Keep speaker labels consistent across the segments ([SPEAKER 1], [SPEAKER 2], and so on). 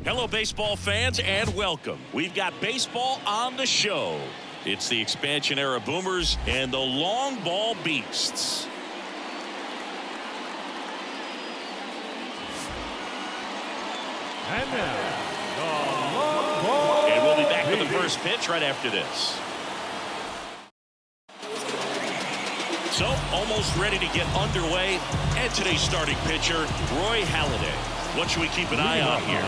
[SPEAKER 1] Hello, baseball fans, and welcome. We've got baseball on the show. It's the expansion era Boomers and the long ball Beasts.
[SPEAKER 2] And now, the long ball.
[SPEAKER 1] And we'll be back with the first pitch right after this. So, almost ready to get underway. And today's starting pitcher, Roy Halladay. What should we keep an eye on here?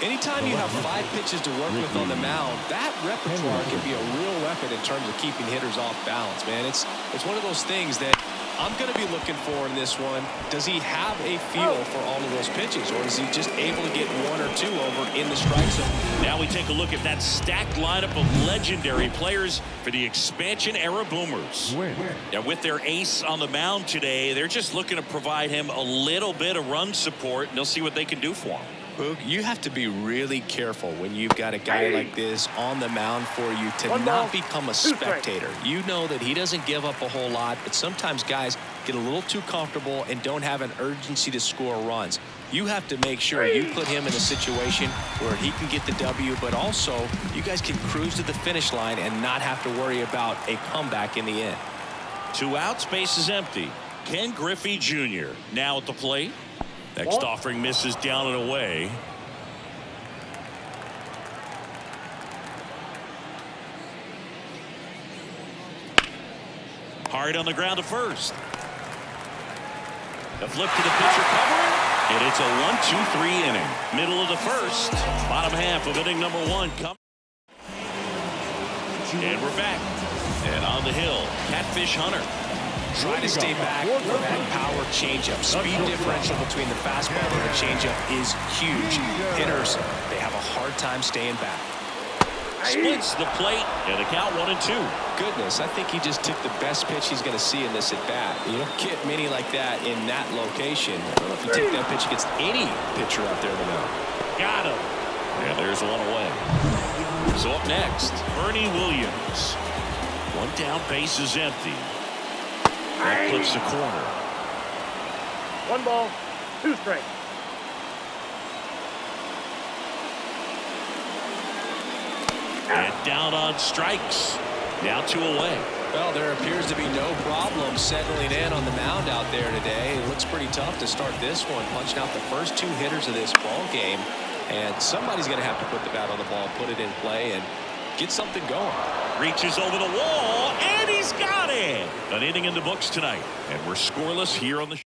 [SPEAKER 3] Anytime you have 5 pitches to work with on the mound, that repertoire can be a real weapon in terms of keeping hitters off balance, man. It's one of those things that I'm going to be looking for in this one. Does he have a feel for all of those pitches, or is he just able to get 1 or 2 over in the strike zone?
[SPEAKER 1] Now we take a look at that stacked lineup of legendary players for the expansion era Boomers. Now with their ace on the mound today, they're just looking to provide him a little bit of run support, and they'll see what they can do for him.
[SPEAKER 3] Boog, you have to be really careful when you've got a guy like this on the mound for you to not become a spectator. You know that he doesn't give up a whole lot, but sometimes guys get a little too comfortable and don't have an urgency to score runs. You have to make sure you put him in a situation where he can get the W, but also you guys can cruise to the finish line and not have to worry about a comeback in the end.
[SPEAKER 1] 2 outs, base is empty. Ken Griffey Jr. now at the plate. Next offering misses down and away. Hard on the ground to first. The flip to the pitcher covering. And it's a 1-2-3 inning. Middle of the first. Bottom half of inning number 1. And we're back. And on the hill, Catfish Hunter.
[SPEAKER 3] Try to stay back from that power changeup. Speed differential between the fastball and the changeup is huge. Hitters, they have a hard time staying back.
[SPEAKER 1] Splits the plate, and the count 1-2.
[SPEAKER 3] Goodness, I think he just took the best pitch he's going to see in this at bat. You don't get many like that in that location. I don't know if you take that pitch against any pitcher out there to know.
[SPEAKER 1] Got him. And there's 1 away. So up next, Ernie Williams. 1 down, base is empty. That clips the corner.
[SPEAKER 2] 1 ball, 2 strikes.
[SPEAKER 1] And down on strikes. Now 2 away.
[SPEAKER 3] Well, there appears to be no problem settling in on the mound out there today. It looks pretty tough to start this one, punching out the first 2 hitters of this ball game. And somebody's going to have to put the bat on the ball, put it in play, and get something going.
[SPEAKER 1] Reaches over the wall, and he's got it. An inning in the books tonight, and we're scoreless here on the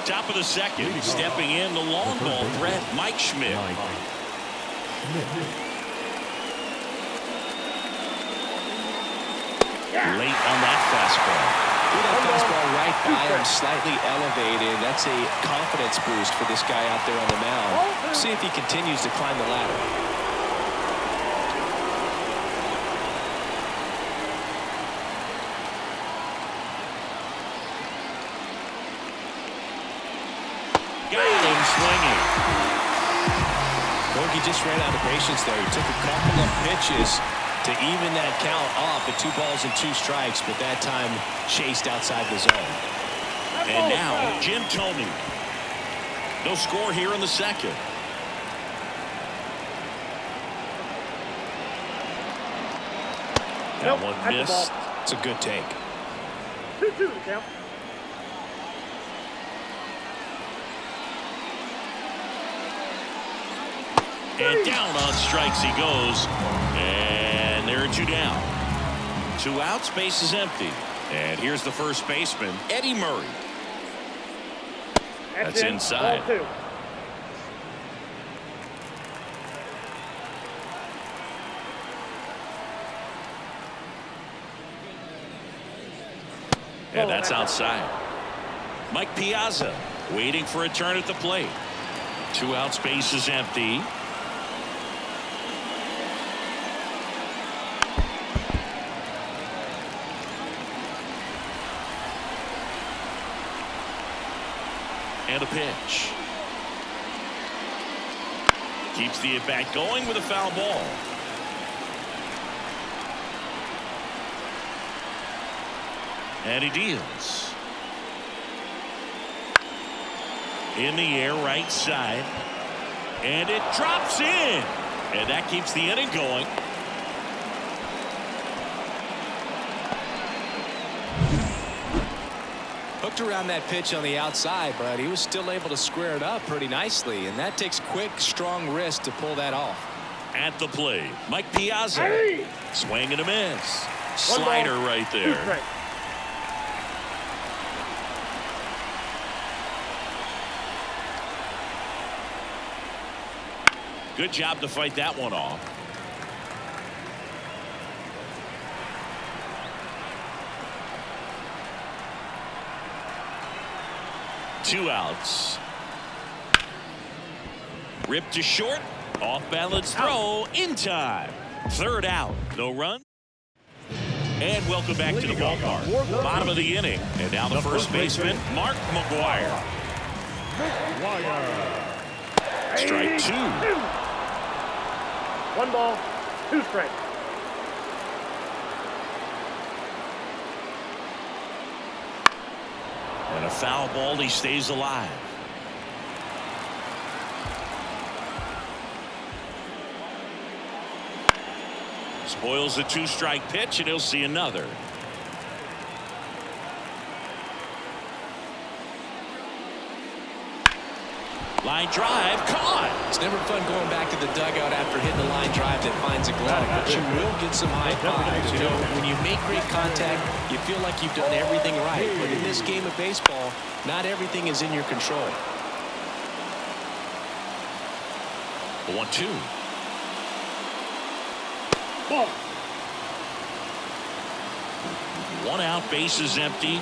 [SPEAKER 1] top of the second. Stepping in the long ball threat, Mike Schmidt. Late on that fastball.
[SPEAKER 3] That fastball right by him, slightly elevated. That's a confidence boost for this guy out there on the mound. See if he continues to climb the ladder.
[SPEAKER 1] Swinging.
[SPEAKER 3] He just ran out of patience there. He took a couple of pitches to even that count off at 2 balls and 2 strikes, but that time chased outside the zone.
[SPEAKER 1] And now Jim Thome. No score here in the second. That one missed.
[SPEAKER 3] It's a good take.
[SPEAKER 2] 2-2 count.
[SPEAKER 1] And down on strikes he goes. And there are 2 down. 2 outs, base is empty. And here's the first baseman, Eddie Murray. That's inside.
[SPEAKER 2] Ball 2.
[SPEAKER 1] And that's outside. Mike Piazza waiting for a turn at the plate. 2 outs, base is empty. And a pitch. Keeps the at-bat going with a foul ball. And he deals. In the air, right side. And it drops in. And that keeps the inning going.
[SPEAKER 3] Hooked around that pitch on the outside, but he was still able to square it up pretty nicely, and that takes quick, strong wrist to pull that off.
[SPEAKER 1] At the plate, Mike Piazza. Swing and a miss. Slider right there. Good job to fight that one off. Two outs. Ripped to short. Off balance throw in time. Third out. No run. And welcome back to the ballpark. Bottom of the inning. And now the first baseman, Mark McGwire. Strike two.
[SPEAKER 2] 1 ball, 2 strikes.
[SPEAKER 1] And a foul ball. He stays alive. Spoils the 2-strike pitch, and he'll see another. Line drive caught.
[SPEAKER 3] It's never fun going back to the dugout after hitting a line drive that finds a glove, but you will get some high fives. You know, when you make great contact, you feel like you've done everything right. But in this game of baseball, not everything is in your control.
[SPEAKER 1] 1-2.
[SPEAKER 2] Ball.
[SPEAKER 1] 1 out, base is empty.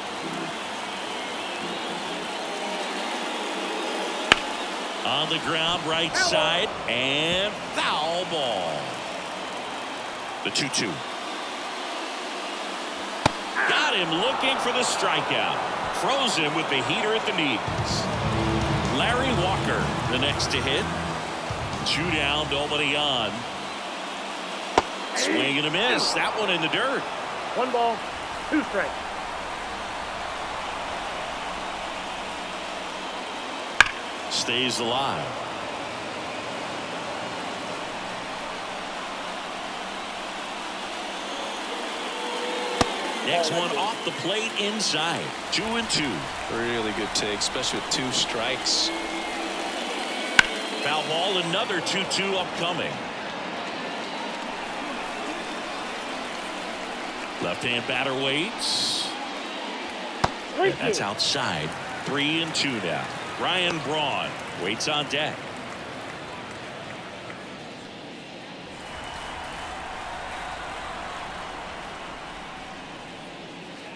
[SPEAKER 1] On the ground, right side, and foul ball. The 2-2. Got him looking for the strikeout. Froze him with the heater at the knees. Larry Walker, the next to hit. 2 down, nobody on. Swing and a miss. That one in the dirt.
[SPEAKER 2] 1 ball, 2 strikes.
[SPEAKER 1] Stays alive. Next one off the plate inside. 2-2.
[SPEAKER 3] Really good take, especially with 2 strikes.
[SPEAKER 1] Foul ball, another 2-2 upcoming. Left-hand batter waits. And that's outside. 3-2 now. Ryan Braun waits on deck.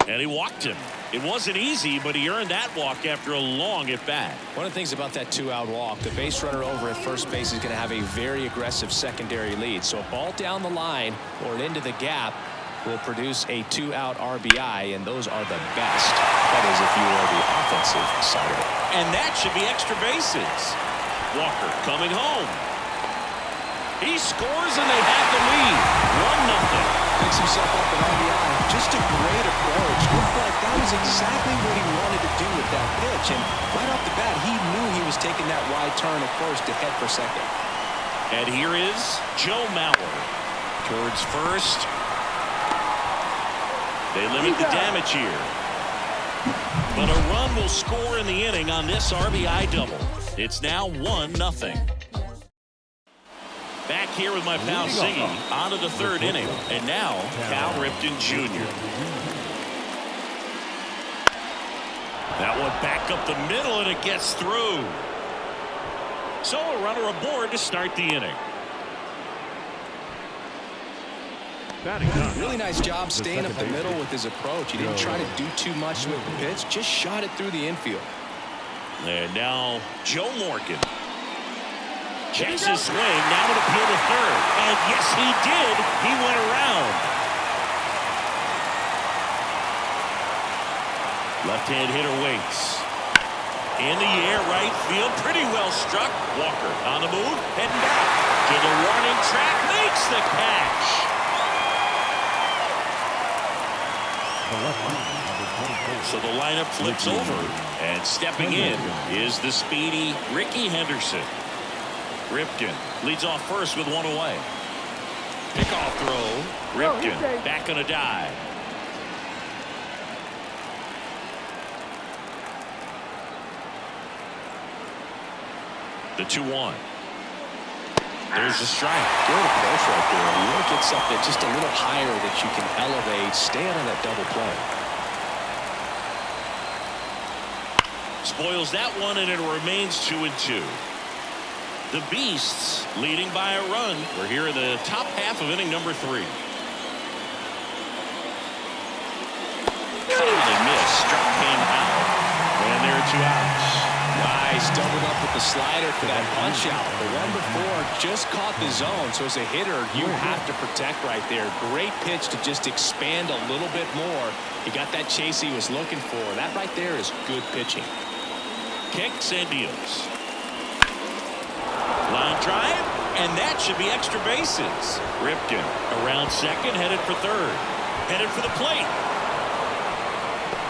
[SPEAKER 1] And he walked him. It wasn't easy, but he earned that walk after a long at-bat.
[SPEAKER 3] One of the things about that 2-out walk, the base runner over at first base is going to have a very aggressive secondary lead. So a ball down the line or into the gap will produce a 2-out RBI, and those are the best. That is if you are the offensive side of it.
[SPEAKER 1] And that should be extra bases. Walker coming home. He scores, and they have the lead. 1-0.
[SPEAKER 3] Picks himself up an RBI. Just a great approach. Looked like that was exactly what he wanted to do with that pitch. And right off the bat, he knew he was taking that wide turn at first to head for second.
[SPEAKER 1] And here is Joe Mauer towards first. They limit the damage here. But a run will score in the inning on this RBI double. It's now 1-0. Back here with my pal Ziggy on to the 3rd inning. And now Cal Ripken Jr. That one back up the middle, and it gets through. So a runner aboard to start the inning.
[SPEAKER 3] Really nice job staying up the middle with his approach. He didn't try to do too much with the pitch, just shot it through the infield.
[SPEAKER 1] And now Joe Morgan checks his swing, now to appeal to third. And yes, he did. He went around. Left-hand hitter waits. In the air, right field, pretty well struck. Walker on the move, heading back to the warning track, makes the catch. So the lineup flips over, and stepping in is the speedy Ricky Henderson. Ripken leads off first with one away. Pickoff throw. Ripken back on a dive. The 2-1. There's a strike.
[SPEAKER 3] Good approach right there. You want to get something just a little higher that you can elevate. Stay out of that double play.
[SPEAKER 1] Spoils that one, and it remains 2-2. The Beasts leading by a run. We're here in the top half of inning number 3. Cut and miss. Struck came out. And there are 2 outs.
[SPEAKER 3] Nice, doubled up with the slider for that punch out. The one before just caught the zone, so as a hitter, you have to protect right there. Great pitch to just expand a little bit more. He got that chase he was looking for. That right there is good pitching.
[SPEAKER 1] Kicks and deals. Line drive, and that should be extra bases. Ripken around second, headed for third. Headed for the plate.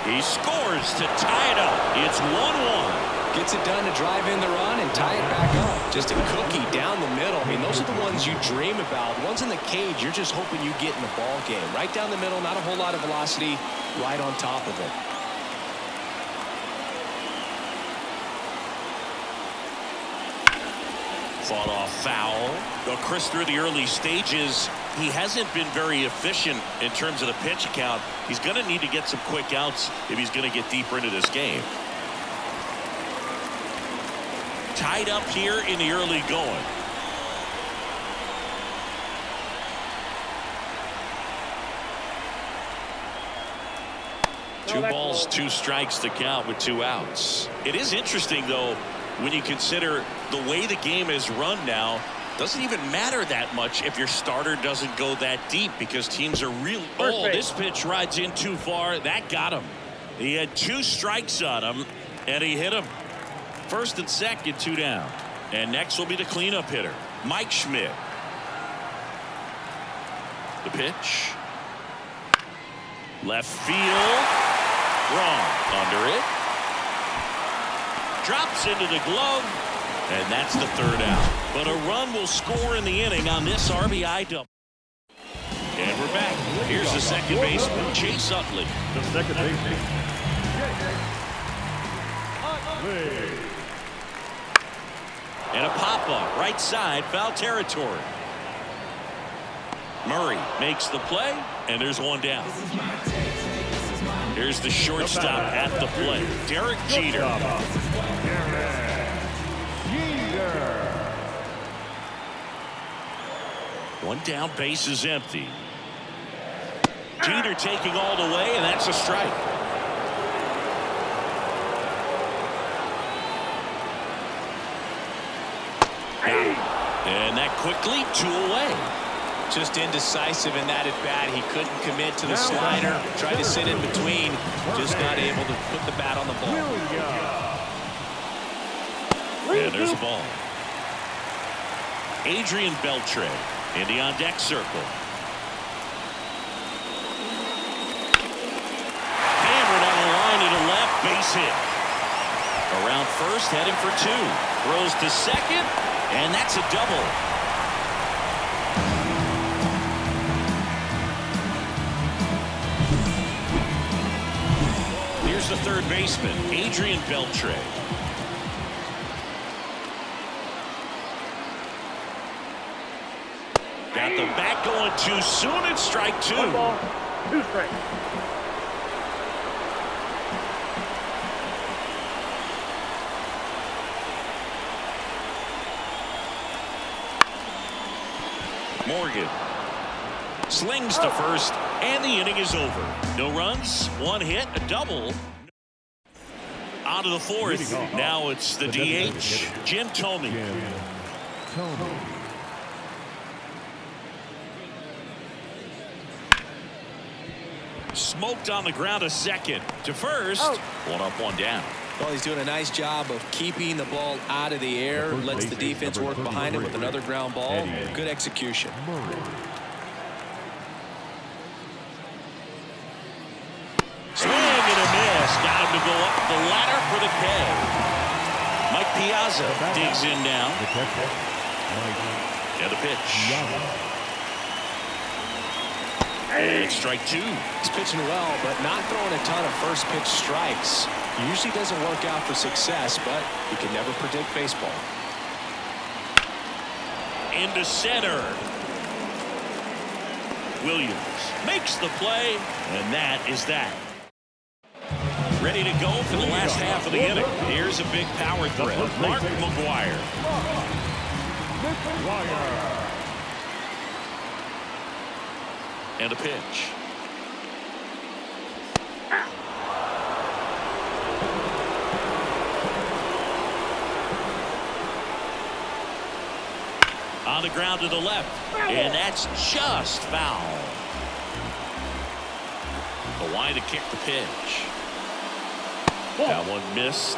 [SPEAKER 1] He scores to tie it up. It's 1-1.
[SPEAKER 3] Gets it done to drive in the run and tie it back up. Just a cookie down the middle. I mean, those are the ones you dream about. The ones in the cage, you're just hoping you get in the ball game. Right down the middle, not a whole lot of velocity, right on top of it.
[SPEAKER 1] Fought off foul. Though Chris, through the early stages, he hasn't been very efficient in terms of the pitch count. He's going to need to get some quick outs if he's going to get deeper into this game. Tied up here in the early going. Two balls, 2 strikes to count with 2 outs. It is interesting, though, when you consider the way the game is run now. Doesn't even matter that much if your starter doesn't go that deep, because teams are real. Oh, this pitch rides in too far. That got him. He had 2 strikes on him, and he hit him. First and second, 2 down. And next will be the cleanup hitter, Mike Schmidt. The pitch. Left field. Wrong. Under it. Drops into the glove. And that's the 3rd out. But a run will score in the inning on this RBI double. And we're back. Here's the second baseman, Chase Utley.
[SPEAKER 2] The second baseman.
[SPEAKER 1] And a pop-up, right side, foul territory. Murray makes the play, and there's 1 down. Here's the shortstop at the plate, Derek Jeter. 1 down, base is empty. Jeter taking all the way, and that's a strike. And that quickly 2 away.
[SPEAKER 3] Just indecisive in that at bat. He couldn't commit to the slider. Tried to sit in between. Just not able to put the bat on the ball.
[SPEAKER 1] And there's a ball. Adrian Beltre in the on-deck circle. Hammered on the line to the left, base hit. Around first, heading for 2. Throws to second, and that's a double. Here's the 3rd baseman, Adrian Beltre. Got the bat going too soon. It's strike 2.
[SPEAKER 2] 1 ball, 2 strikes.
[SPEAKER 1] Morgan slings to first, and the inning is over. No runs, 1 hit, a double. On to the 4th. Now it's the DH, Jim Thome. Smoked on the ground, a second. To first. 1 up, 1 down.
[SPEAKER 3] Well, he's doing a nice job of keeping the ball out of the air. Lets the defense work behind him with another ground ball. Good execution.
[SPEAKER 1] Swing and a miss. Got him to go up the ladder for the K. Mike Piazza digs in now. And the pitch. And strike two.
[SPEAKER 3] He's pitching well, but not throwing a ton of first pitch strikes. He usually doesn't work out for success, but you can never predict baseball.
[SPEAKER 1] Into center. Williams makes the play, and that is that. Ready to go for the last half of the inning. Here's a big power threat. Mark McGwire. And a pitch. On the ground to the left, and that's just foul. The line to kick the pitch. That one missed.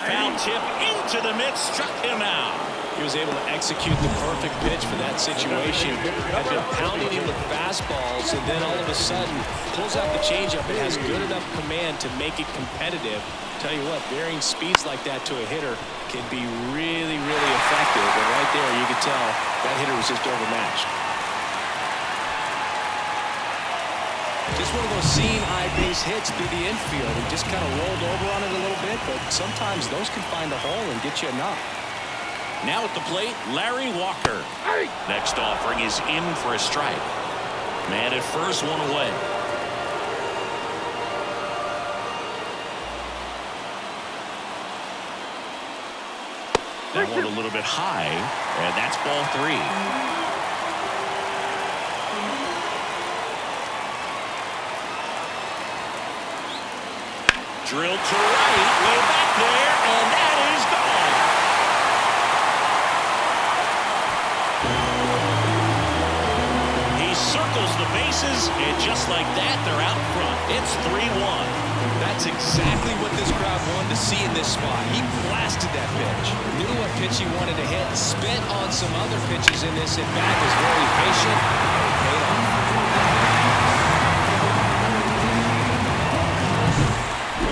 [SPEAKER 1] Foul tip into the mid, struck him out.
[SPEAKER 3] He was able to execute the perfect pitch for that situation. Had been pounding him with fastballs, and then all of a sudden pulls out the changeup and has good enough command to make it competitive. Tell you what, varying speeds like that to a hitter can be really, really effective. And right there, you could tell that hitter was just overmatched. Just one of those seeing eye base hits through the infield. He just kind of rolled over on it a little bit, but sometimes those can find a hole and get you a knock.
[SPEAKER 1] Now at the plate, Larry Walker. Next offering is in for a strike. Man at first, one away. That one a little bit high, and that's ball three. Drilled to right, way back there, and that is gone. He circles the bases, and just like that, they're out front. It's 3-1.
[SPEAKER 3] That's exactly what this crowd wanted to see in this spot. He blasted that pitch. Knew what pitch he wanted to hit. Spent on some other pitches in this at bat. Was very patient. And it paid off.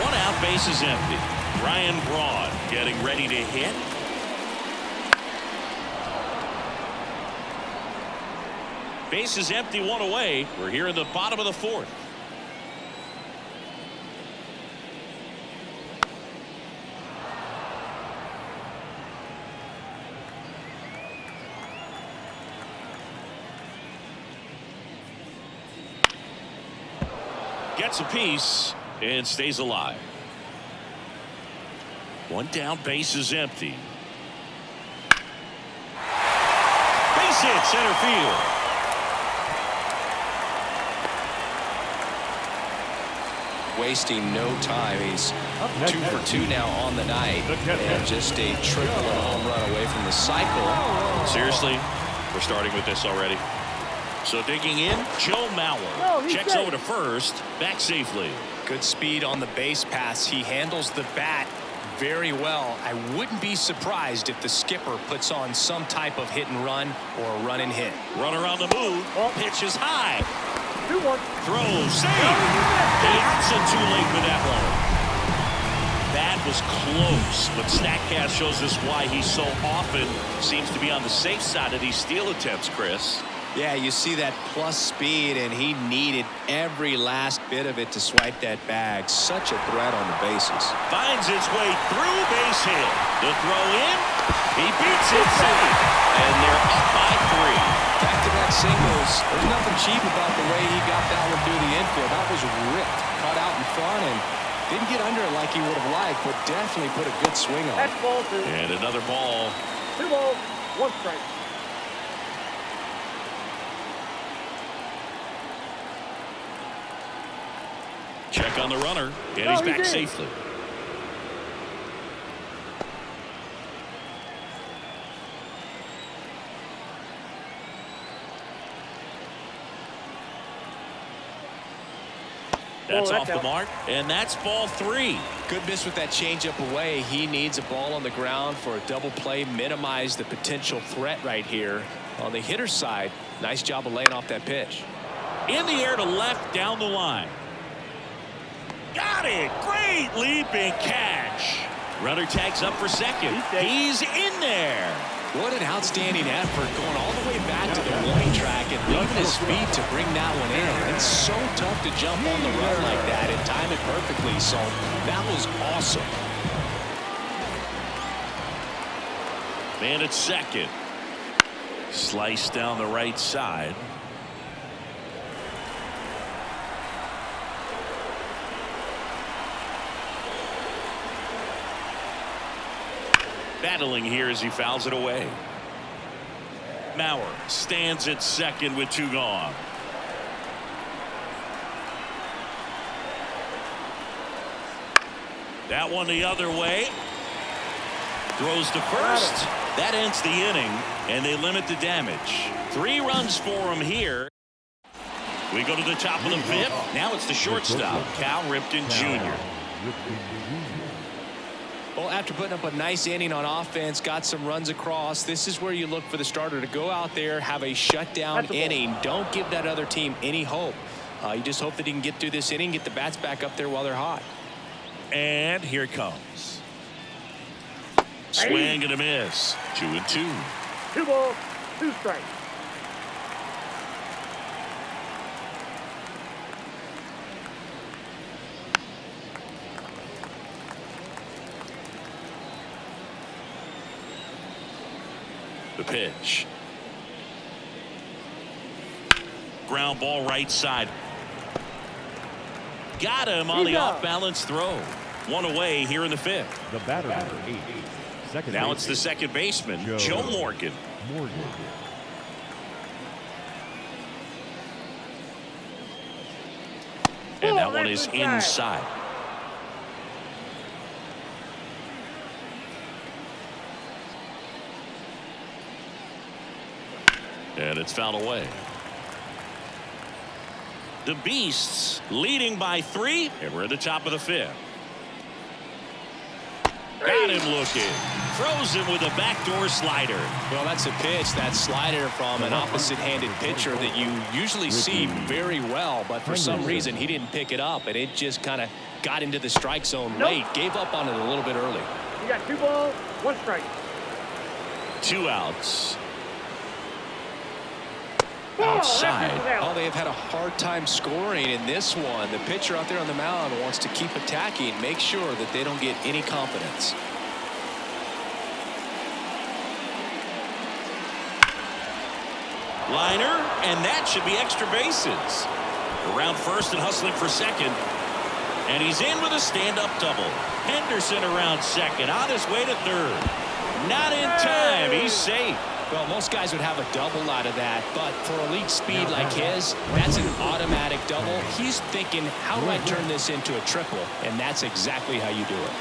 [SPEAKER 1] One out, base is empty. Ryan Braun getting ready to hit. Base is empty, one away. We're here in the bottom of the fourth. Gets a piece and stays alive. One down, base is empty. Base hit, center field.
[SPEAKER 3] Wasting no time. He's 2 for 2 now on the night, and just a triple and home run away from the cycle.
[SPEAKER 1] Seriously, we're starting with this already. So digging in, Joe Mauer checks over to first, back safely.
[SPEAKER 3] Good speed on the base pass. He handles the bat very well. I wouldn't be surprised if the skipper puts on some type of hit and run or a run and hit.
[SPEAKER 1] Runner on the move, pitch is high.
[SPEAKER 2] 2-1.
[SPEAKER 1] Throw, save. He outs it too late with that one. That was close, but StatCast shows us why he so often seems to be on the safe side of these steal attempts, Chris.
[SPEAKER 3] Yeah, you see that plus speed, and he needed every last bit of it to swipe that bag. Such a threat on the bases.
[SPEAKER 1] Finds its way through, base hit. The throw in, he beats it safe, and they're up by 3.
[SPEAKER 3] Back-to-back singles. There's nothing cheap about the way he got that one through the infield. That was ripped, caught out in front, and didn't get under it like he would have liked, but definitely put a good swing on it.
[SPEAKER 2] That's ball 2.
[SPEAKER 1] And another ball.
[SPEAKER 2] 2 balls, 1 strike.
[SPEAKER 1] Check on the runner, and he's back safely. That's off the mark, and that's ball 3.
[SPEAKER 3] Good miss with that changeup away. He needs a ball on the ground for a double play, minimize the potential threat right here. On the hitter's side, nice job of laying off that pitch.
[SPEAKER 1] In the air to left, down the line. Got it. Great leaping catch. Runner tags up for second. He's in there.
[SPEAKER 3] What an outstanding effort, going all the way back to the warning track and leaving his feet to bring that one in. It's so tough to jump on the run like that and time it perfectly, so that was awesome.
[SPEAKER 1] Man at second. Slice down the right side. Battling here as he fouls it away. Mauer stands at second with 2 gone. That one the other way. Throws to first. That ends the inning, and they limit the damage. 3 runs for him here. We go to the top of the 5th. Now it's the shortstop, Cal Ripken Jr.
[SPEAKER 3] Well, after putting up a nice inning on offense, got some runs across, this is where you look for the starter to go out there, have a shutdown inning. Don't give that other team any hope. You just hope that he can get through this inning, get the bats back up there while they're hot.
[SPEAKER 1] And here it comes. Swing and a miss. 2-2.
[SPEAKER 2] 2 balls, 2 strikes.
[SPEAKER 1] The pitch. Ground ball right side. Got him on the off-balance throw. 1 away here in the 5th.
[SPEAKER 4] The batter, number 8. Second
[SPEAKER 1] now
[SPEAKER 4] baseman,
[SPEAKER 1] it's the second baseman, Joe Morgan. And that one is inside. And it's fouled away. The Beasts leading by 3, and we're at the top of the 5th. Got him looking. Throws him with a backdoor slider.
[SPEAKER 3] Well, that's a pitch, that slider from an opposite-handed pitcher that you usually see very well, but for some reason he didn't pick it up, and it just kind of got into the strike zone late. Gave up on it a little bit early.
[SPEAKER 2] You got 2 balls, 1 strike.
[SPEAKER 1] 2 outs. Outside.
[SPEAKER 3] Oh, they have had a hard time scoring in this one. The pitcher out there on the mound wants to keep attacking, make sure that they don't get any confidence.
[SPEAKER 1] Liner, and that should be extra bases. Around first and hustling for second. And he's in with a stand-up double. Henderson around second, on his way to third. Not in time. He's safe.
[SPEAKER 3] Well, most guys would have a double out of that, but for elite speed like his, that's an automatic double. He's thinking, how do I turn this into a triple? And that's exactly how you do it.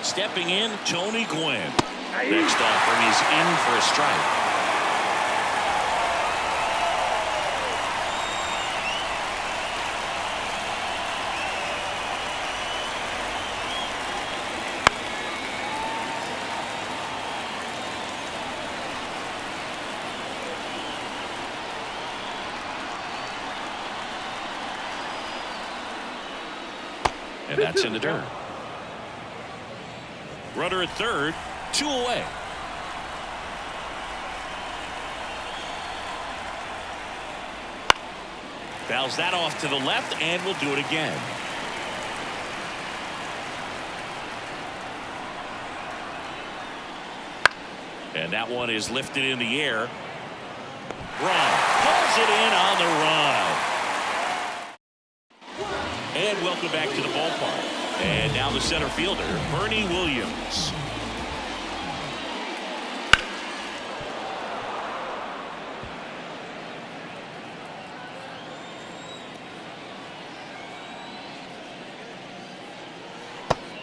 [SPEAKER 1] Stepping in, Tony Gwynn. Next offering, he's in for a strike. And that's in the dirt. Runner at third, 2 away. Fouls that off to the left, and we'll do it again. And that one is lifted in the air. Braun pulls it in on the run. And welcome back to the ballpark. And now the center fielder, Bernie Williams.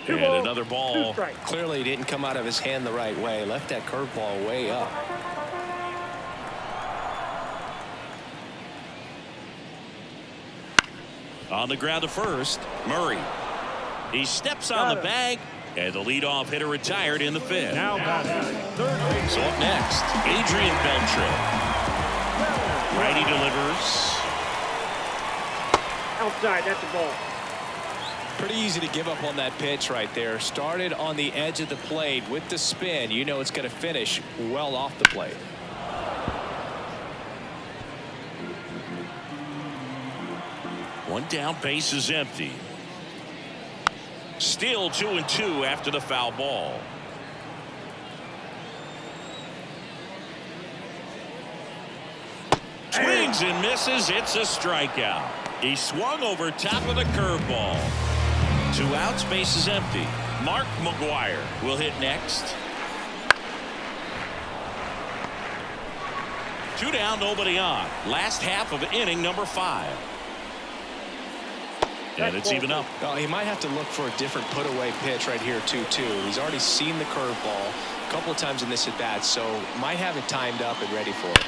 [SPEAKER 1] And another ball.
[SPEAKER 3] Clearly didn't come out of his hand the right way. Left that curveball way up.
[SPEAKER 1] On the ground to first, Murray. He steps on the bag, and the leadoff hitter retired in the 5th.
[SPEAKER 4] Now batting, third base.
[SPEAKER 1] So up next, Adrian Beltre. Righty delivers.
[SPEAKER 2] Outside, that's a ball.
[SPEAKER 3] Pretty easy to give up on that pitch right there. Started on the edge of the plate with the spin. You know it's going to finish well off the plate.
[SPEAKER 1] One down, base is empty. Still 2-2 after the foul ball. Swings and misses. It's a strikeout. He swung over top of the curveball. 2 outs, base is empty. Mark McGuire will hit next. 2 down, nobody on. Last half of inning number 5. And it's even up.
[SPEAKER 3] Well, he might have to look for a different put-away pitch right here, 2-2. He's already seen the curveball a couple of times in this at-bat, so might have it timed up and ready for it.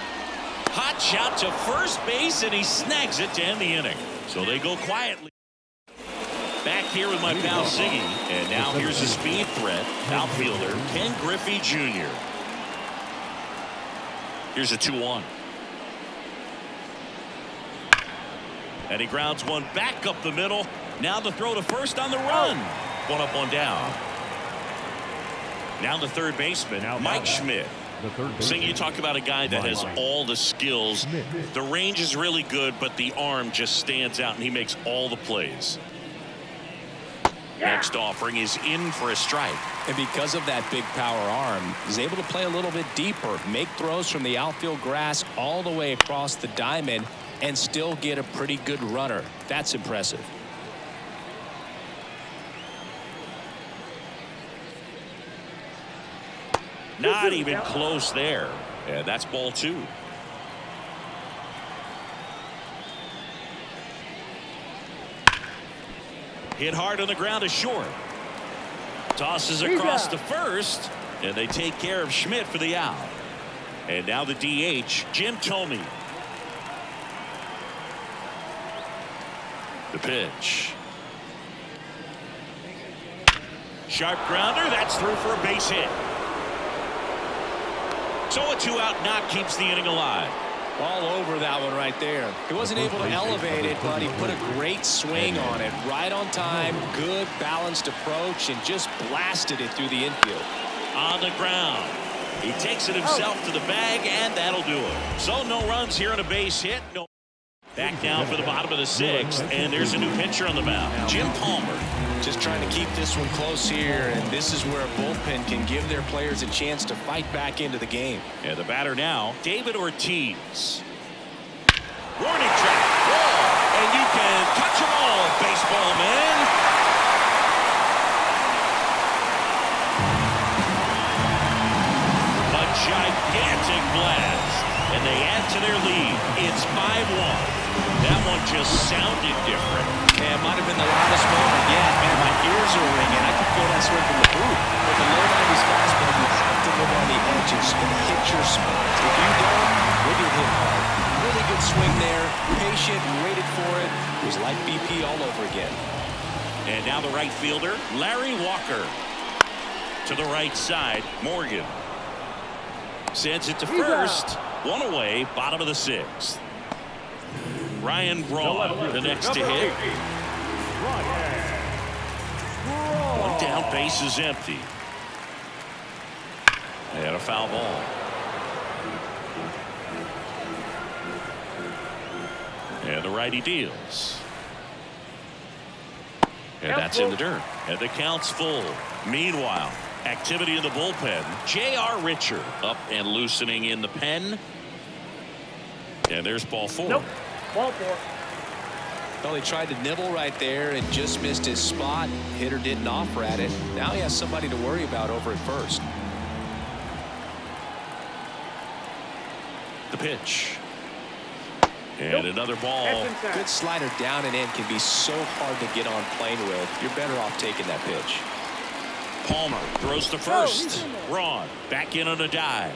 [SPEAKER 1] Hot shot to first base, and he snags it to end the inning. So they go quietly. Back here with my pal Siggy, and now here's a speed threat, outfielder Ken Griffey Jr. Here's a 2-1. And he grounds one back up the middle. Now the throw to first on the run. 1 up, 1 down. Now the third baseman, Mike Schmidt. Sing, you talk about a guy that has all the skills. The range is really good, but the arm just stands out, and he makes all the plays. Next offering is in for a strike.
[SPEAKER 3] And because of that big power arm, he's able to play a little bit deeper, make throws from the outfield grass all the way across the diamond, and still get a pretty good runner. That's impressive.
[SPEAKER 1] Not even close there. And that's ball 2. Hit hard on the ground to short. Tosses across to first, and they take care of Schmidt for the out. And now the DH, Jim Thome. The pitch. Sharp grounder. That's through for a base hit. So a 2-out knock keeps the inning alive.
[SPEAKER 3] All over that one right there. He wasn't able to elevate it, but he put a great swing on it. Right on time, good balanced approach, and just blasted it through the infield.
[SPEAKER 1] On the ground. He takes it himself to the bag, and that'll do it. So no runs here on a base hit. No. Back down for the bottom of the 6th, and there's a new pitcher on the mound, Jim Palmer.
[SPEAKER 3] Just trying to keep this one close here, and this is where a bullpen can give their players a chance to fight back into the game.
[SPEAKER 1] And the batter now, David Ortiz. Warning track. Whoa, and you can touch them all, baseball man. A gigantic blast, and they add to their lead. It's 5-1. That one just sounded different.
[SPEAKER 3] Yeah, it might have been the loudest moment yet. Man, my ears are ringing. I can feel that swing from the booth. With the low 90s fastball, you have to live on the edges and hit your spots. If you don't, you'll get hit hard. Really good swing there. Patient, waited for it. It was like BP all over again.
[SPEAKER 1] And now the right fielder, Larry Walker. To the right side, Morgan. Sends it to first. 1 away, bottom of the 6th. Ryan Braun, the next to hit. 1 down, base is empty. And a foul ball. And the righty deals. And that's in the dirt. And the count's full. Meanwhile, activity in the bullpen. J.R. Richard up and loosening in the pen. And there's ball 4.
[SPEAKER 2] Nope. Ball 4.
[SPEAKER 3] Well, he tried to nibble right there and just missed his spot. Hitter didn't offer at it. Now he has somebody to worry about over at first.
[SPEAKER 1] The pitch. And another ball.
[SPEAKER 3] Good slider down and in can be so hard to get on plane with. You're better off taking that pitch.
[SPEAKER 1] Palmer throws to first. Braun back in on a dive.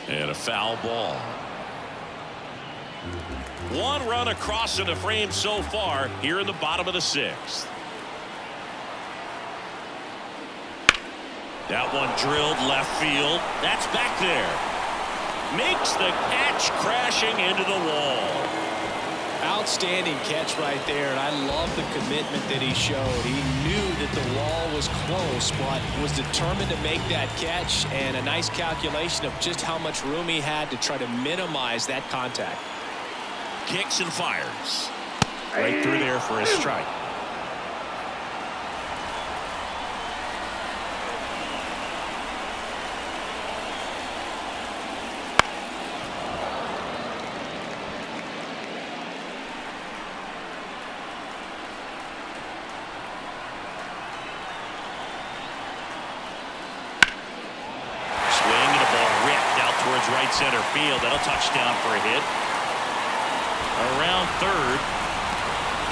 [SPEAKER 1] And a foul ball. 1 run across in the frame so far here in the bottom of the 6th. That one drilled left field. That's back there. Makes the catch, crashing into the wall.
[SPEAKER 3] Outstanding catch right there, and I love the commitment that he showed. He knew that the wall was close, but was determined to make that catch, and a nice calculation of just how much room he had to try to minimize that contact.
[SPEAKER 1] Kicks and fires. Right through there for a strike. Right center field. That'll touch down for a hit. Around third.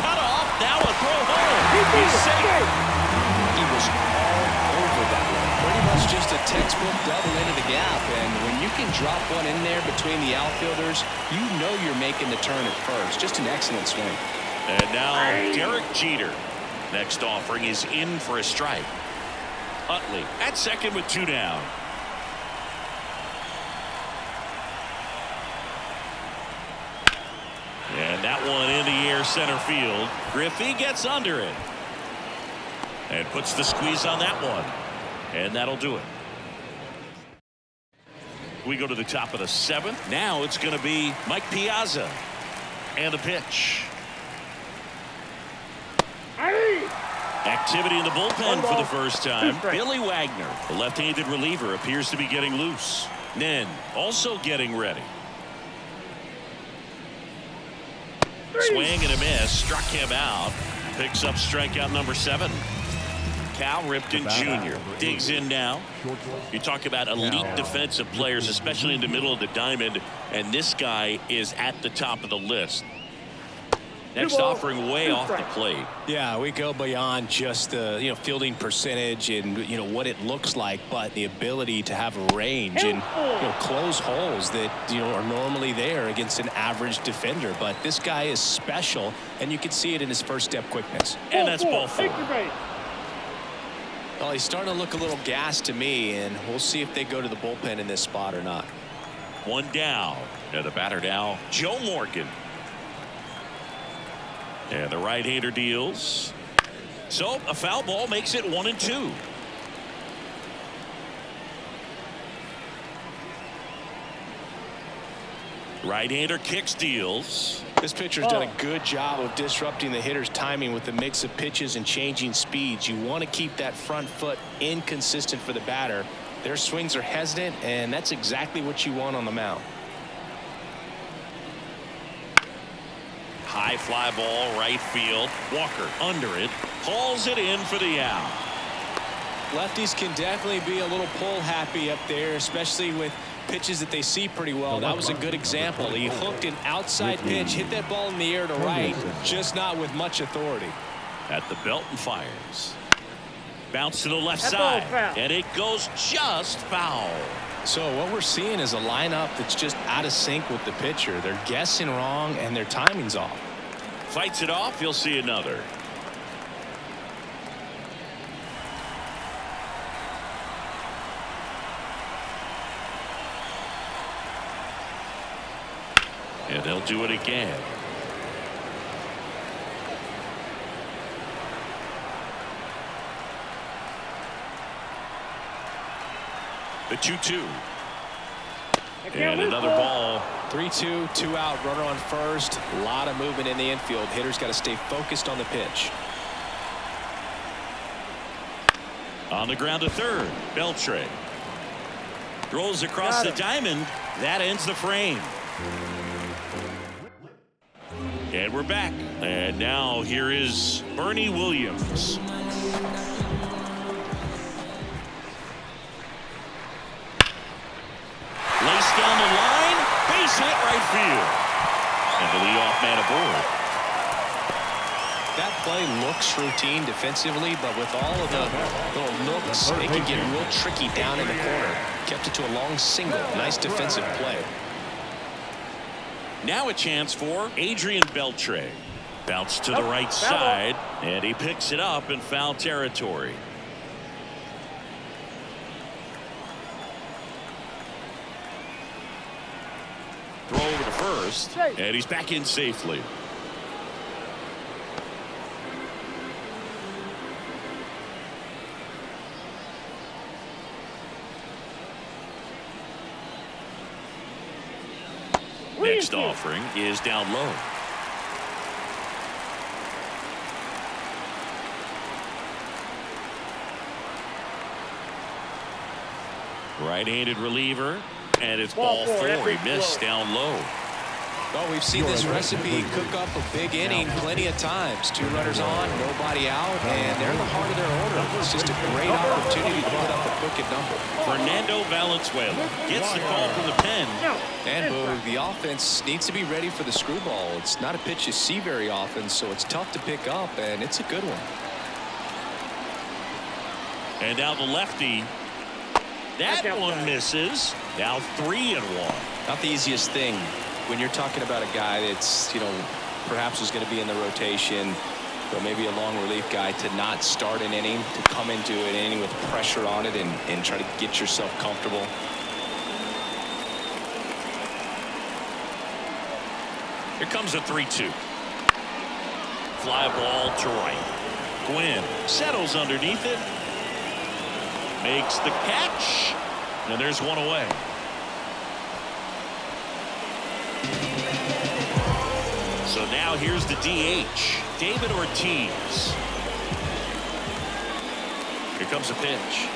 [SPEAKER 1] Cut off. Now a throw home. He's safe.
[SPEAKER 3] He was all over that one. Pretty much just a textbook double into the gap. And when you can drop one in there between the outfielders, you know you're making the turn at first. Just an excellent swing.
[SPEAKER 1] And now Derek Jeter. Next offering is in for a strike. Utley at second with 2 down. And that one in the air center field. Griffey gets under it. And puts the squeeze on that one. And that'll do it. We go to the top of the 7th. Now it's going to be Mike Piazza. And the pitch. Activity in the bullpen for the first time. Billy Wagner, the left-handed reliever, appears to be getting loose. Nen also getting ready. Swing and a miss. Struck him out. Picks up strikeout number 7. Cal Ripken Jr. digs in now. You talk about elite defensive players, especially in the middle of the diamond, and this guy is at the top of the list. Next offering way off the plate.
[SPEAKER 3] Yeah, we go beyond just the fielding percentage and what it looks like, but the ability to have a range and close holes that are normally there against an average defender. But this guy is special, and you can see it in his first step quickness.
[SPEAKER 1] And that's ball 4.
[SPEAKER 3] Well, he's starting to look a little gassed to me, and we'll see if they go to the bullpen in this spot or not.
[SPEAKER 1] 1 down. And the batter now, Joe Morgan. And the right-hander deals. So a foul ball makes it 1-2. Right-hander kicks, deals.
[SPEAKER 3] This pitcher's done a good job of disrupting the hitter's timing with the mix of pitches and changing speeds. You want to keep that front foot inconsistent for the batter. Their swings are hesitant, and that's exactly what you want on the mound.
[SPEAKER 1] High fly ball, right field. Walker under it. Hauls it in for the out.
[SPEAKER 3] Lefties can definitely be a little pull happy up there, especially with pitches that they see pretty well. That was a good example. He hooked an outside pitch, hit that ball in the air to right, just not with much authority.
[SPEAKER 1] At the belt and fires. Bounce to the left side, and it goes just foul.
[SPEAKER 3] So what we're seeing is a lineup that's just out of sync with the pitcher. They're guessing wrong, and their timing's off.
[SPEAKER 1] Fights it off. You'll see another. And they'll do it again. The 2-2. And another ball.
[SPEAKER 3] 3-2, 2 out, runner on first. A lot of movement in the infield. Hitter's got to stay focused on the pitch.
[SPEAKER 1] On the ground to third. Beltre rolls across the diamond. That ends the frame. And we're back. And now here is Bernie Williams. Laced down the line. Base hit right field. And the leadoff man aboard.
[SPEAKER 3] That play looks routine defensively, but with all of the little nooks, it can get real tricky down in the corner. Kept it to a long single. Nice defensive play.
[SPEAKER 1] Now a chance for Adrian Beltre. Bounce to the right side, and he picks it up in foul territory. first, and he's back in safely. Next offering is down low. Right-handed reliever, and it's ball four. He missed down low.
[SPEAKER 3] Well, we've seen this recipe cook up a big inning plenty of times. 2 runners on, nobody out, and they're in the heart of their order. It's just a great opportunity to put up a crooked number.
[SPEAKER 1] Fernando Valenzuela gets the call from the pen.
[SPEAKER 3] And Boo, the offense needs to be ready for the screwball. It's not a pitch you see very often, so it's tough to pick up, and it's a good one.
[SPEAKER 1] And now the lefty. That one misses. Now 3-1.
[SPEAKER 3] Not the easiest thing when you're talking about a guy that's, perhaps is going to be in the rotation, but maybe a long relief guy, to not start an inning, to come into an inning with pressure on it and try to get yourself comfortable.
[SPEAKER 1] Here comes a 3-2. Fly ball to right. Gwynn settles underneath it. Makes the catch. And there's one away. So now here's the DH, David Ortiz. Here comes a pitch.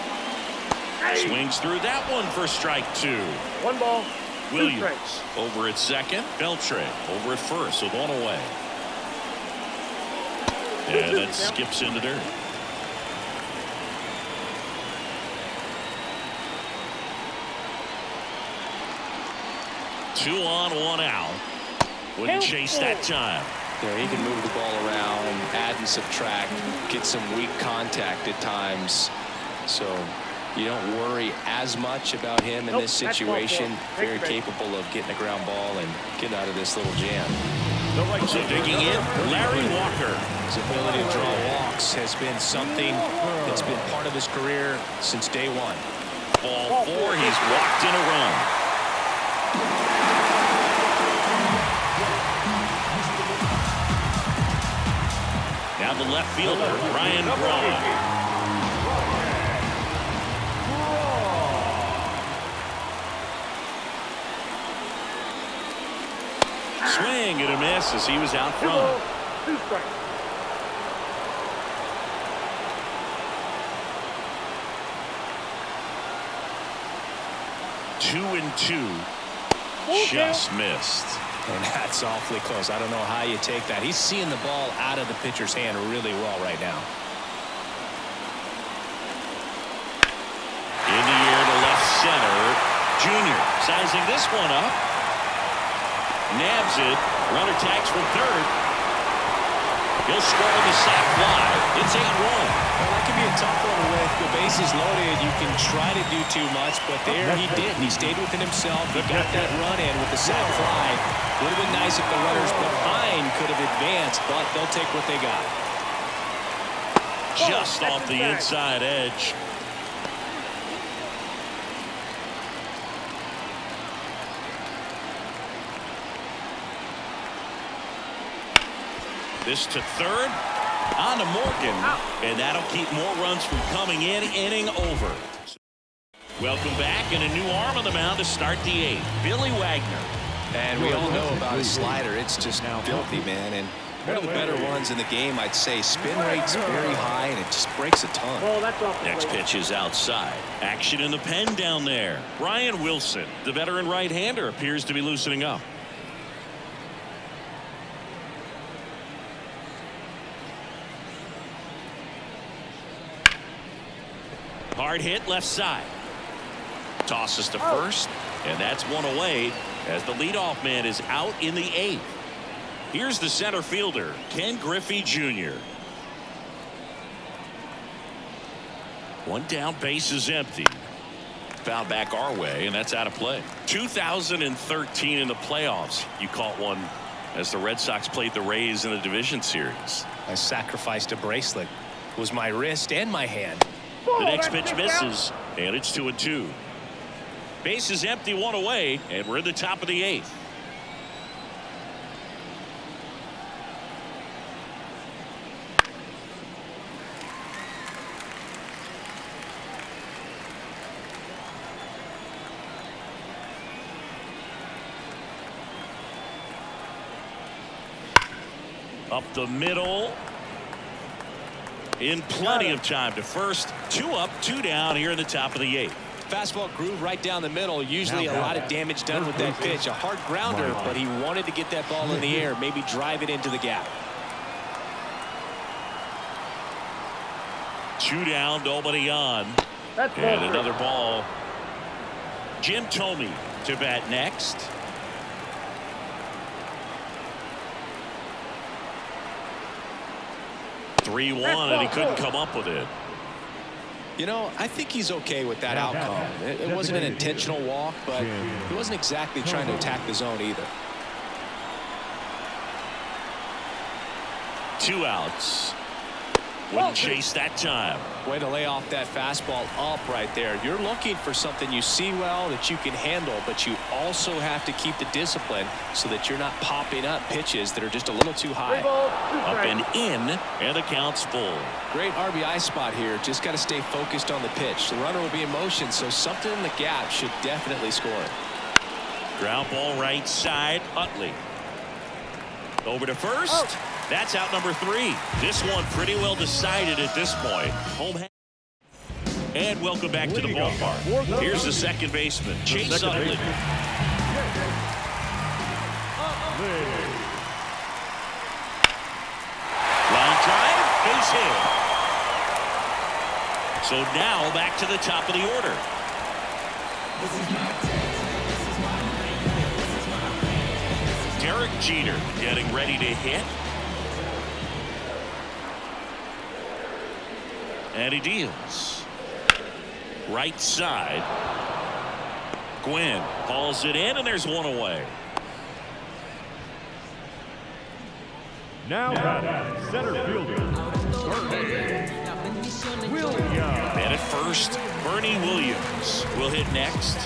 [SPEAKER 1] Swings through that one for strike 2.
[SPEAKER 2] 1 ball.
[SPEAKER 1] Williams over at second. Beltre over at first with 1 away. And that skips in the dirt. Two on, 1 out. Wouldn't chase that time.
[SPEAKER 3] He can move the ball around, add and subtract, get some weak contact at times. So you don't worry as much about him in this situation. Very capable of getting a ground ball and getting out of this little jam.
[SPEAKER 1] So digging in, Larry Walker.
[SPEAKER 3] His ability to draw walks has been something that's been part of his career since day 1.
[SPEAKER 1] Ball 4, he's walked in a run. Now the left fielder, Ryan Braun. Swing and a miss as he was out front.
[SPEAKER 2] 2 strikes.
[SPEAKER 1] Two and 2. Just missed.
[SPEAKER 3] And that's awfully close. I don't know how you take that. He's seeing the ball out of the pitcher's hand really well right now.
[SPEAKER 1] In the air to left center. Junior sizing this one up. Nabs it. Runner tags from third. He'll score the sac fly. It's 8-1.
[SPEAKER 3] Well, that can be a tough one with the bases loaded. You can try to do too much, but there he didn't. He stayed within himself. He got that run in with the sac fly. Would have been nice if the runners behind could have advanced, but they'll take what they got.
[SPEAKER 1] Just off the inside edge. This to third. On to Morgan. And that'll keep more runs from coming in. Inning over. Welcome back. And a new arm on the mound to start the 8th. Billy Wagner.
[SPEAKER 3] And we all know about his slider. It's just filthy, man. And one of the better ones in the game, I'd say. Spin rate's very high, and it just breaks a ton.
[SPEAKER 1] Next pitch is outside. Action in the pen down there. Brian Wilson, the veteran right-hander, appears to be loosening up. Hard hit left side. Tosses to first, and that's one away as the leadoff man is out in the 8th. Here's the center fielder, Ken Griffey Jr. One down, base is empty. Foul back our way, and that's out of play. 2013 in the playoffs, you caught one as the Red Sox played the Rays in the division series.
[SPEAKER 3] I sacrificed a bracelet. It was my wrist and my hand.
[SPEAKER 1] The next pitch misses, and it's 2-2. Base is empty, one away, and we're in the top of the 8th. Up the middle. In plenty of time to first. 2 up, 2 down here in the top of the 8th.
[SPEAKER 3] Fastball groove right down the middle. Usually a lot of damage done with that pitch. A hard grounder, but he wanted to get that ball in the air, maybe drive it into the gap.
[SPEAKER 1] 2 down, nobody on.
[SPEAKER 2] That's
[SPEAKER 1] and another ball. Jim Thome to bat next. (3-1) and he couldn't come up with it.
[SPEAKER 3] You know, I think he's okay with that outcome. It wasn't an intentional walk, but he wasn't exactly trying to attack the zone either.
[SPEAKER 1] 2 outs. Wouldn't chase that time.
[SPEAKER 3] Way to lay off that fastball up right there. You're looking for something you see well that you can handle, but you also have to keep the discipline so that you're not popping up pitches that are just a little too high.
[SPEAKER 1] Up and in, and the count's full.
[SPEAKER 3] Great RBI spot here. Just got to stay focused on the pitch. The runner will be in motion, so something in the gap should definitely score.
[SPEAKER 1] Ground ball right side. Utley. Over to first. That's out number 3. This one pretty well decided at this point. Home. And welcome back to the ballpark. Here's the second baseman, Chase Utley. Line drive, base hit. So now back to the top of the order. Derek Jeter getting ready to hit. And he deals. Right side. Gwynn hauls it in, and there's one away.
[SPEAKER 4] Now center fielder, Williams.
[SPEAKER 1] And at first, Bernie Williams will hit next.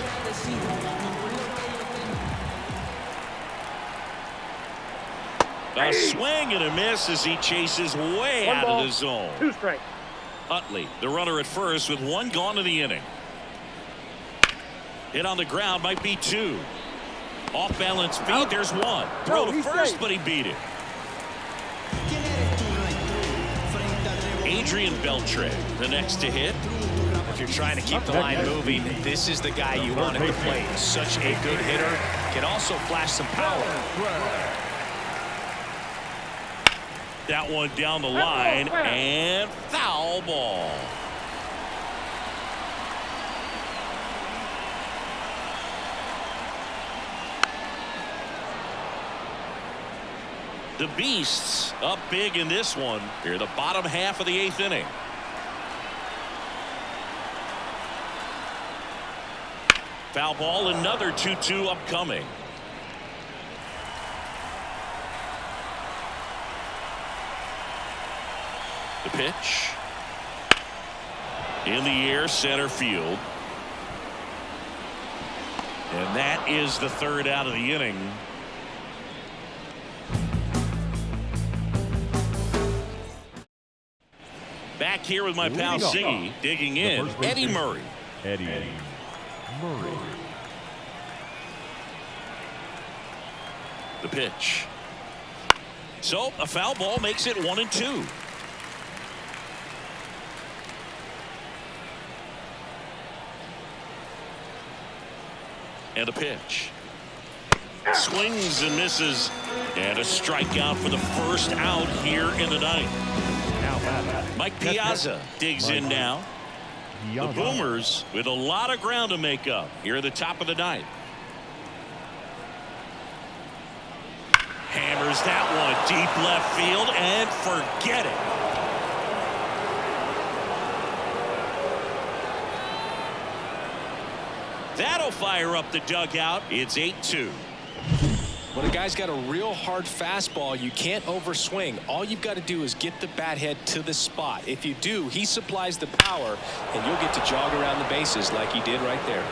[SPEAKER 1] A swing and a miss as he chases way out of the zone.
[SPEAKER 2] 2 strikes.
[SPEAKER 1] Utley, the runner at first with 1 gone in the inning. Hit on the ground, might be 2. Off balance feet, there's 1. Throw to first, but he beat it. Adrian Beltre, the next to hit.
[SPEAKER 3] If you're trying to keep the line moving, this is the guy you want at the plate. Such a good hitter. Can also flash some power.
[SPEAKER 1] That one down the line, and foul ball. The Beasts up big in this one. Here, the bottom half of the 8th inning. Foul ball, another 2-2 upcoming. The pitch. In the air, center field. And that is the 3rd out of the inning. Back here with my pal Siggy, digging in, Eddie Murray.
[SPEAKER 4] Eddie Murray.
[SPEAKER 1] The pitch. So a foul ball makes it 1-2. And a pitch. Swings and misses. And a strikeout for the first out here in the 9th. Mike Piazza digs in now. The Boomers with a lot of ground to make up here at the top of the 9th. Hammers that one deep left field and forget it. That'll fire up the dugout. It's 8-2.
[SPEAKER 3] When a guy's got a real hard fastball, you can't overswing. All you've got to do is get the bat head to the spot. If you do, he supplies the power, and you'll get to jog around the bases like he did right there.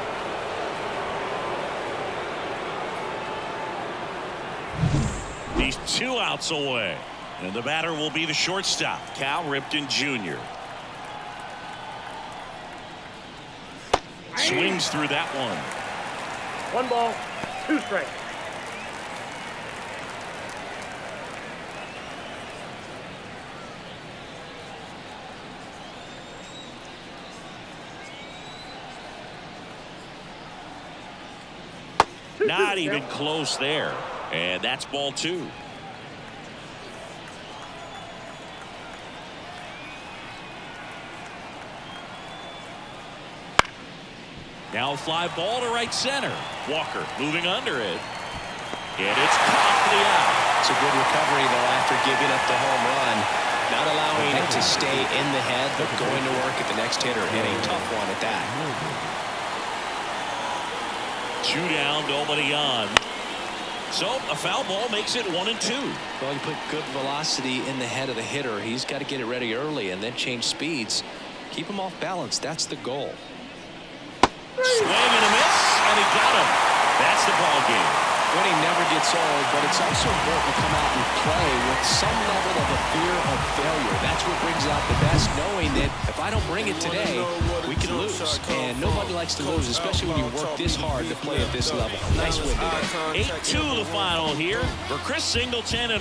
[SPEAKER 1] He's 2 outs away, and the batter will be the shortstop, Cal Ripken Jr. Swings through that one.
[SPEAKER 2] 1 ball, 2 strikes.
[SPEAKER 1] Not even close there. And that's ball 2. Now a fly ball to right center. Walker moving under it. And it's caught for the out.
[SPEAKER 3] It's a good recovery, though, after giving up the home run. Not allowing it to stay in the head, but going to work at the next hitter. And a tough one at that.
[SPEAKER 1] 2 down, nobody on. So a foul ball makes it 1-2.
[SPEAKER 3] Well, you put good velocity in the head of the hitter. He's got to get it ready early and then change speeds. Keep him off balance. That's the goal.
[SPEAKER 1] Swing and a miss, and he got him. That's the ball game.
[SPEAKER 3] Winning never gets old, but it's also important to come out and play with some level of a fear of failure. That's what brings out the best, knowing that if I don't bring it today, we can lose. And nobody likes to lose, especially when you work this hard to play at this level. Nice win today.
[SPEAKER 1] 8-2 the final here for Chris Singleton and our